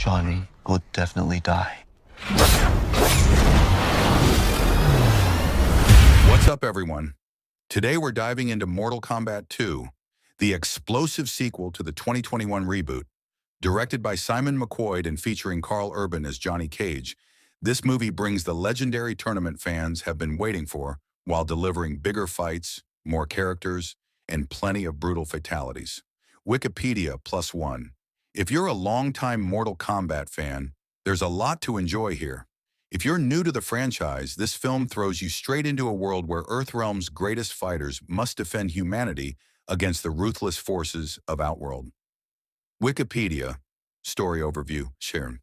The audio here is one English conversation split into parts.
Johnny would definitely die. What's up, everyone? Today we're diving into Mortal Kombat 2, the explosive sequel to the 2021 reboot. Directed by Simon McQuoid and featuring Karl Urban as Johnny Cage, this movie brings the legendary tournament fans have been waiting for while delivering bigger fights, more characters, and plenty of brutal fatalities. Wikipedia +1. If you're a longtime Mortal Kombat fan, there's a lot to enjoy here. If you're new to the franchise, this film throws you straight into a world where Earthrealm's greatest fighters must defend humanity against the ruthless forces of Outworld. Wikipedia, story overview, Sharon.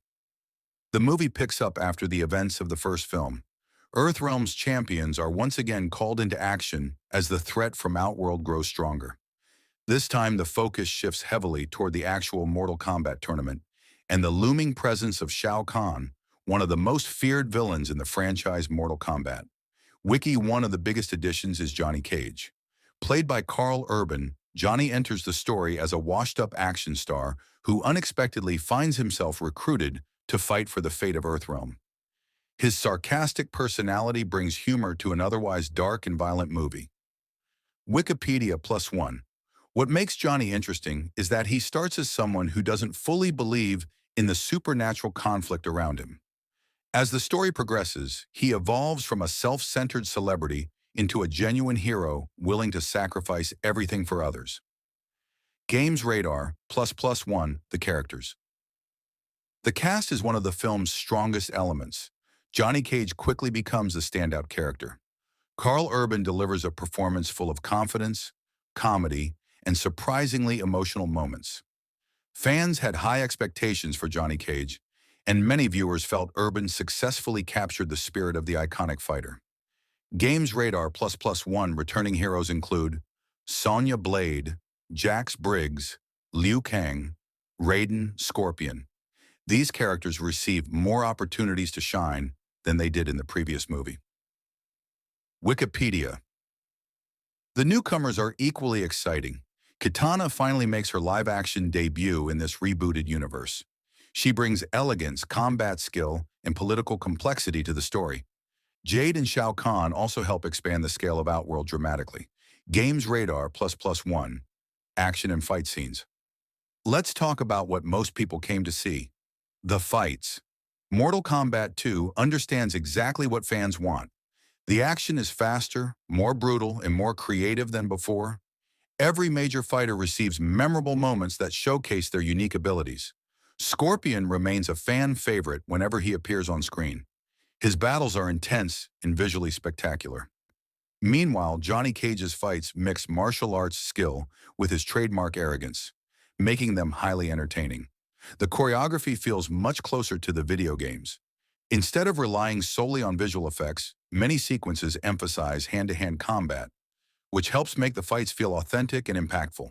The movie picks up after the events of the first film. Earthrealm's champions are once again called into action as the threat from Outworld grows stronger. This time, the focus shifts heavily toward the actual Mortal Kombat tournament and the looming presence of Shao Kahn, one of the most feared villains in the franchise Mortal Kombat. Wiki, one of the biggest additions is Johnny Cage. Played by Karl Urban, Johnny enters the story as a washed-up action star who unexpectedly finds himself recruited to fight for the fate of Earthrealm. His sarcastic personality brings humor to an otherwise dark and violent movie. Wikipedia +1. What makes Johnny interesting is that he starts as someone who doesn't fully believe in the supernatural conflict around him. As the story progresses, he evolves from a self-centered celebrity into a genuine hero willing to sacrifice everything for others. Games Radar +1. The characters. The cast is one of the film's strongest elements. Johnny Cage quickly becomes a standout character. Karl Urban delivers a performance full of confidence, comedy, and surprisingly emotional moments. Fans had high expectations for Johnny Cage, and many viewers felt Urban successfully captured the spirit of the iconic fighter. Games Radar +1 returning heroes include Sonya Blade, Jax Briggs, Liu Kang, Raiden, Scorpion. These characters receive more opportunities to shine than they did in the previous movie. Wikipedia. The newcomers are equally exciting. Kitana finally makes her live-action debut in this rebooted universe. She brings elegance, combat skill, and political complexity to the story. Jade and Shao Kahn also help expand the scale of Outworld dramatically. Games Radar +1. Action and fight scenes. Let's talk about what most people came to see. The fights. Mortal Kombat 2 understands exactly what fans want. The action is faster, more brutal, and more creative than before. Every major fighter receives memorable moments that showcase their unique abilities. Scorpion remains a fan favorite whenever he appears on screen. His battles are intense and visually spectacular. Meanwhile, Johnny Cage's fights mix martial arts skill with his trademark arrogance, making them highly entertaining. The choreography feels much closer to the video games. Instead of relying solely on visual effects, many sequences emphasize hand-to-hand combat, which helps make the fights feel authentic and impactful.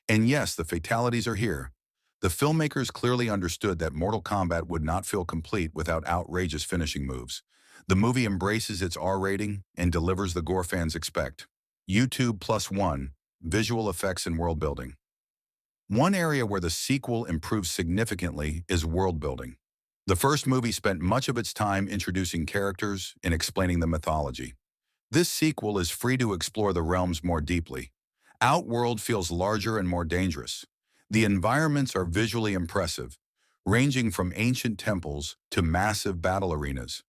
And yes, the fatalities are here. The filmmakers clearly understood that Mortal Kombat would not feel complete without outrageous finishing moves. The movie embraces its R rating and delivers the gore fans expect. YouTube +1, visual effects and world building. One area where the sequel improves significantly is world building. The first movie spent much of its time introducing characters and explaining the mythology. This sequel is free to explore the realms more deeply. Outworld feels larger and more dangerous. The environments are visually impressive, ranging from ancient temples to massive battle arenas.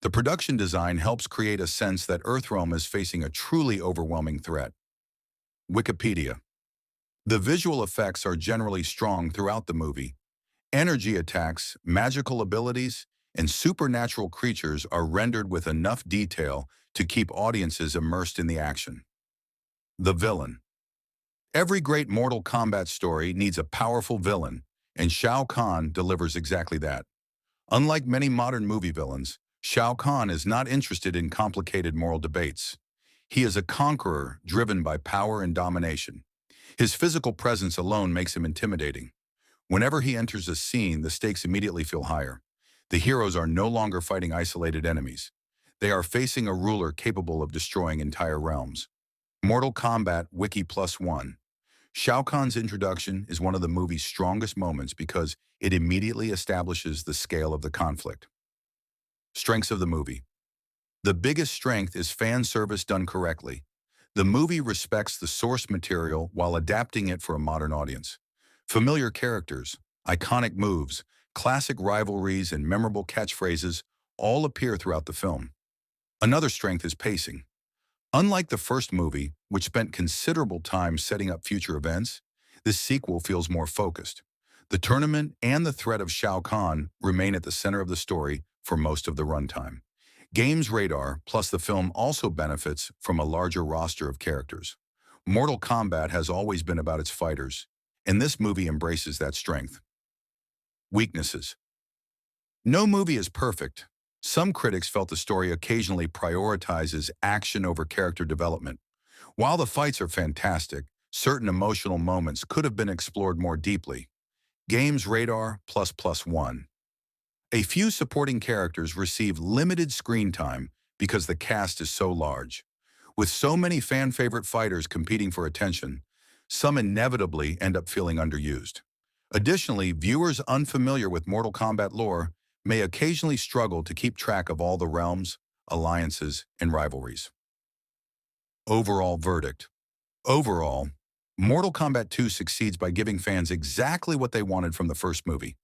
The production design helps create a sense that Earthrealm is facing a truly overwhelming threat. Wikipedia. The visual effects are generally strong throughout the movie. Energy attacks, magical abilities, and supernatural creatures are rendered with enough detail to keep audiences immersed in the action. The villain. Every great Mortal Kombat story needs a powerful villain, and Shao Kahn delivers exactly that. Unlike many modern movie villains, Shao Kahn is not interested in complicated moral debates. He is a conqueror driven by power and domination. His physical presence alone makes him intimidating. Whenever he enters a scene, the stakes immediately feel higher. The heroes are no longer fighting isolated enemies. They are facing a ruler capable of destroying entire realms. Mortal Kombat Wiki +1. Shao Kahn's introduction is one of the movie's strongest moments because it immediately establishes the scale of the conflict. Strengths of the movie. The biggest strength is fan service done correctly. The movie respects the source material while adapting it for a modern audience. Familiar characters, iconic moves, classic rivalries, and memorable catchphrases all appear throughout the film. Another strength is pacing. Unlike the first movie, which spent considerable time setting up future events, this sequel feels more focused. The tournament and the threat of Shao Kahn remain at the center of the story for most of the runtime. Games Radar plus the film also benefits from a larger roster of characters. Mortal Kombat has always been about its fighters, and this movie embraces that strength. Weaknesses. No movie is perfect. Some critics felt the story occasionally prioritizes action over character development. While the fights are fantastic, certain emotional moments could have been explored more deeply. Games Radar ++1. A few supporting characters receive limited screen time because the cast is so large. With so many fan-favorite fighters competing for attention, some inevitably end up feeling underused. Additionally, viewers unfamiliar with Mortal Kombat lore may occasionally struggle to keep track of all the realms, alliances, and rivalries. Overall verdict. Overall, Mortal Kombat 2 succeeds by giving fans exactly what they wanted from the first movie.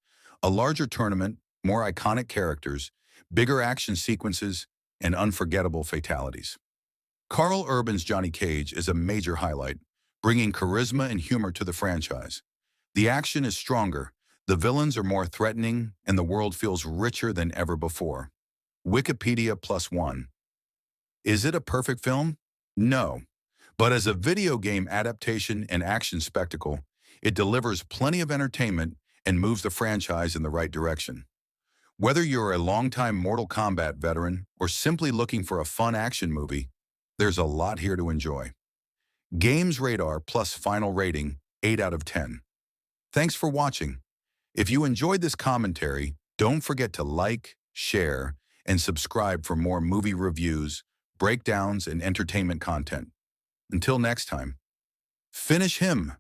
A larger tournament, more iconic characters, bigger action sequences, and unforgettable fatalities. Karl Urban's Johnny Cage is a major highlight, bringing charisma and humor to the franchise. The action is stronger, the villains are more threatening, and the world feels richer than ever before. Wikipedia +1. Is it a perfect film? No. But as a video game adaptation and action spectacle, it delivers plenty of entertainment and moves the franchise in the right direction. Whether you're a longtime Mortal Kombat veteran or simply looking for a fun action movie, there's a lot here to enjoy. Games Radar plus final rating, 8 out of 10. Thanks for watching. If you enjoyed this commentary, don't forget to like, share, and subscribe for more movie reviews, breakdowns, and entertainment content. Until next time, finish him!